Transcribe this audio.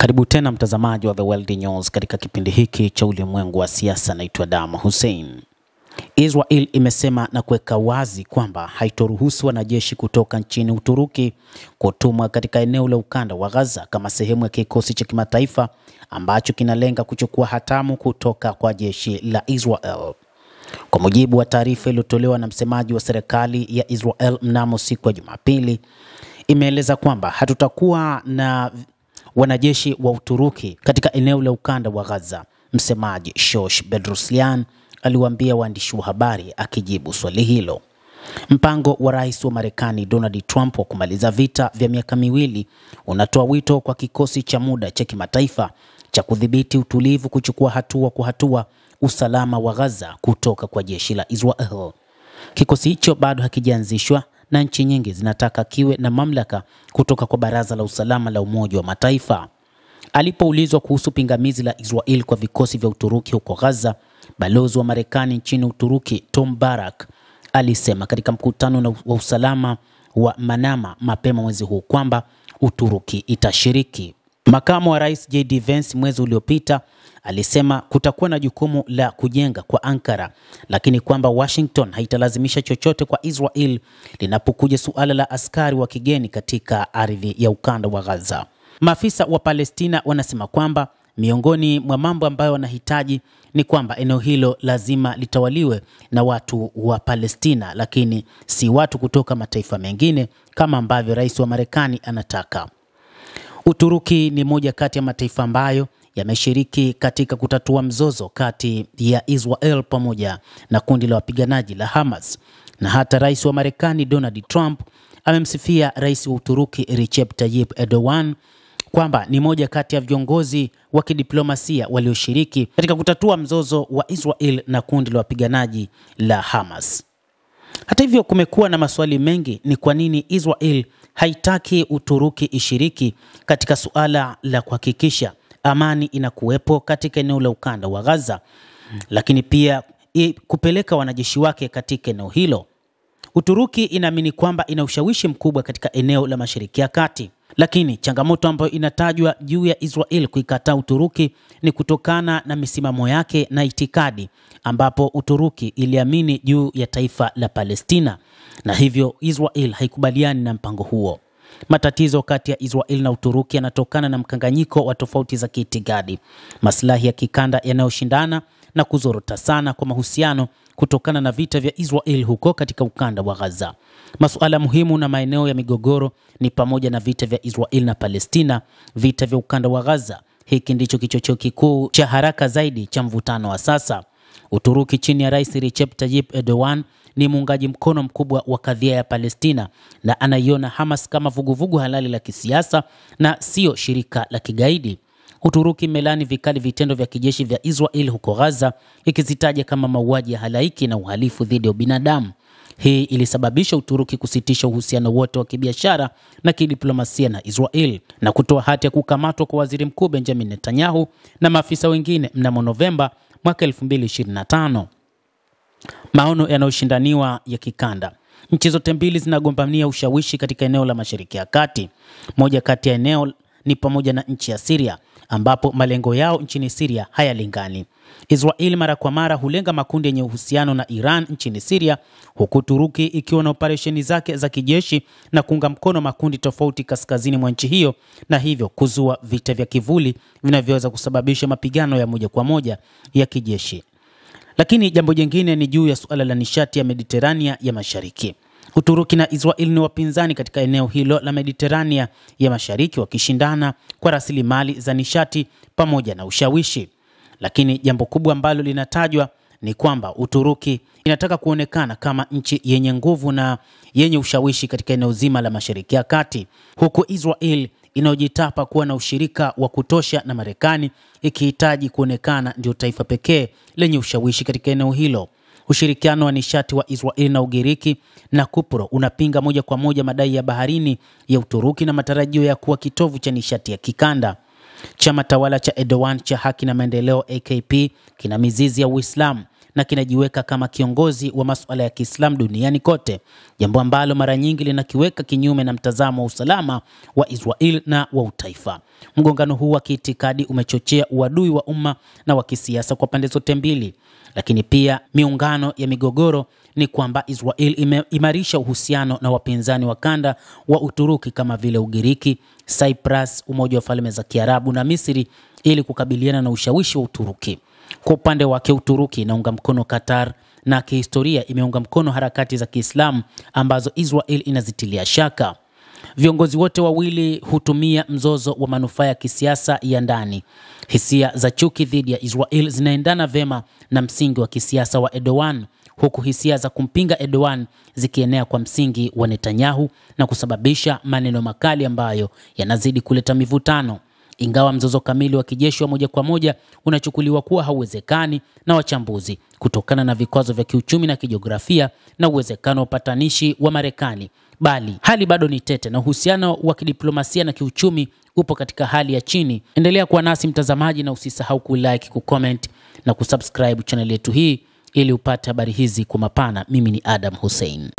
Karibu tena mtazamaji wa The World News katika kipindi hiki cha ulimwengu wa siasa. Naitwa Dama Hussein. Israel imesema na kuweka wazi kwamba haitoruhusu wanajeshi kutoka nchini Uturuki kutumwa katika eneo la ukanda wa Gaza kama sehemu ya kikosi cha kimataifa ambacho kinalenga kuchukua hatamu kutoka kwa jeshi la Israel. Kwa mujibu wa taarifa iliyotolewa na msemaji wa serikali ya Israel mnamo siku ya Jumapili, imeeleza kwamba hatutakuwa na wanajeshi wa Uturuki katika eneo la ukanda wa Gaza. Msemaji Shosh Bedrosian aliwaambia waandishi wa habari akijibu swali hilo. Mpango wa rais wa Marekani Donald Trump wa kumaliza vita vya miaka miwili unatoa wito kwa kikosi cha muda cha kimataifa cha kudhibiti utulivu kuchukua hatua kwa hatua usalama wa Gaza kutoka kwa jeshi la Israel. Kikosi hicho bado hakijaanzishwa na nchi nyingi zinataka kiwe na mamlaka kutoka kwa Baraza la Usalama la Umoja wa Mataifa. Alipoulizwa kuhusu pingamizi la Israel kwa vikosi vya Uturuki huko Gaza, balozi wa Marekani nchini Uturuki Tom Barak alisema katika mkutano wa usalama wa Manama mapema mwezi huu kwamba Uturuki itashiriki. Makamu wa rais JD Vance mwezi uliopita alisema kutakuwa na jukumu la kujenga kwa Ankara, lakini kwamba Washington haitalazimisha chochote kwa Israel linapokuja suala la askari wa kigeni katika ardhi ya ukanda wa Gaza. Maafisa wa Palestina wanasema kwamba miongoni mwa mambo ambayo wanahitaji ni kwamba eneo hilo lazima litawaliwe na watu wa Palestina, lakini si watu kutoka mataifa mengine kama ambavyo rais wa Marekani anataka. Uturuki ni moja kati ya mataifa ambayo yameshiriki katika kutatua mzozo kati ya Israel pamoja na kundi la wapiganaji la Hamas, na hata rais wa Marekani Donald Trump amemsifia rais wa Uturuki Recep Tayyip Erdogan kwamba ni moja kati ya viongozi wa kidiplomasia walioshiriki katika kutatua mzozo wa Israel na kundi la wapiganaji la Hamas. Hata hivyo, kumekuwa na maswali mengi ni kwa nini Israel haitaki Uturuki ishiriki katika suala la kuhakikisha amani inakuwepo katika eneo la ukanda wa Gaza, lakini pia kupeleka wanajeshi wake katika eneo hilo. Uturuki inaamini kwamba ina ushawishi mkubwa katika eneo la Mashariki ya Kati, lakini changamoto ambayo inatajwa juu ya Israel kuikataa Uturuki ni kutokana na misimamo yake na itikadi, ambapo Uturuki iliamini juu ya taifa la Palestina na hivyo Israel haikubaliani na mpango huo. Matatizo kati ya Israel na Uturuki yanatokana na mkanganyiko wa tofauti za kiitikadi, maslahi ya kikanda yanayoshindana na kuzorota sana kwa mahusiano kutokana na vita vya Israel huko katika ukanda wa Gaza. Masuala muhimu na maeneo ya migogoro ni pamoja na vita vya Israel na Palestina, vita vya ukanda wa Gaza. Hiki ndicho kichocheo kikuu cha haraka zaidi cha mvutano wa sasa. Uturuki chini ya Rais Recep Tayyip Erdogan ni muungaji mkono mkubwa wa kadhia ya Palestina na anaiona Hamas kama vuguvugu halali la kisiasa na sio shirika la kigaidi. Uturuki imelani vikali vitendo vya kijeshi vya Israel huko Gaza, ikizitaja kama mauaji ya halaiki na uhalifu dhidi ya binadamu. Hii ilisababisha Uturuki kusitisha uhusiano wote wa kibiashara na kidiplomasia na Israel na kutoa hati ya kukamatwa kwa Waziri Mkuu Benjamin Netanyahu na maafisa wengine mnamo Novemba mwaka 2025. Maono yanayoshindaniwa ya kikanda. Nchi zote mbili zinagombania ushawishi katika eneo la Mashariki ya Kati. Moja kati ya eneo ni pamoja na nchi ya Syria, ambapo malengo yao nchini Syria hayalingani. Israel mara kwa mara hulenga makundi yenye uhusiano na Iran nchini Syria, huku Turuki ikiwa na operesheni zake za kijeshi na kuunga mkono makundi tofauti kaskazini mwa nchi hiyo, na hivyo kuzua vita vya kivuli vinavyoweza kusababisha mapigano ya moja kwa moja ya kijeshi. Lakini jambo jingine ni juu ya suala la nishati ya Mediterania ya Mashariki. Uturuki na Israel ni wapinzani katika eneo hilo la Mediterania ya Mashariki, wakishindana kwa rasilimali za nishati pamoja na ushawishi. Lakini jambo kubwa ambalo linatajwa ni kwamba Uturuki inataka kuonekana kama nchi yenye nguvu na yenye ushawishi katika eneo zima la Mashariki ya Kati, huku Israel inayojitapa kuwa na ushirika wa kutosha na Marekani ikihitaji kuonekana ndio taifa pekee lenye ushawishi katika eneo hilo. Ushirikiano wa nishati wa Israel na Ugiriki na Kupro unapinga moja kwa moja madai ya baharini ya Uturuki na matarajio ya kuwa kitovu cha nishati ya kikanda. Chama tawala cha Erdogan cha Haki na Maendeleo AKP kina mizizi ya Uislamu na kinajiweka kama kiongozi wa masuala ya Kiislamu duniani kote, jambo ambalo mara nyingi linakiweka kinyume na mtazamo wa usalama wa Israel na wa utaifa. Mgongano huu wa kiitikadi umechochea uadui wa umma na wa kisiasa kwa pande zote mbili. Lakini pia miungano ya migogoro ni kwamba Israel imeimarisha uhusiano na wapinzani wa kanda wa Uturuki kama vile Ugiriki, Cyprus, Umoja wa Falme za Kiarabu na Misri ili kukabiliana na ushawishi wa Uturuki. Kwa upande wake, Uturuki inaunga mkono Qatar na kihistoria imeunga mkono harakati za Kiislamu ambazo Israel inazitilia shaka. Viongozi wote wawili hutumia mzozo wa manufaa ya kisiasa ya ndani. Hisia za chuki dhidi ya Israel zinaendana vema na msingi wa kisiasa wa Erdogan, huku hisia za kumpinga Erdogan zikienea kwa msingi wa Netanyahu na kusababisha maneno makali ambayo yanazidi kuleta mivutano. Ingawa mzozo kamili wa kijeshi wa moja kwa moja unachukuliwa kuwa hauwezekani na wachambuzi kutokana na vikwazo vya kiuchumi na kijiografia na uwezekano wa upatanishi wa Marekani, bali hali bado ni tete na uhusiano wa kidiplomasia na kiuchumi upo katika hali ya chini. Endelea kuwa nasi mtazamaji, na usisahau kulike, kucomment na kusubscribe channel yetu hii ili upate habari hizi kwa mapana. Mimi ni Adam Hussein.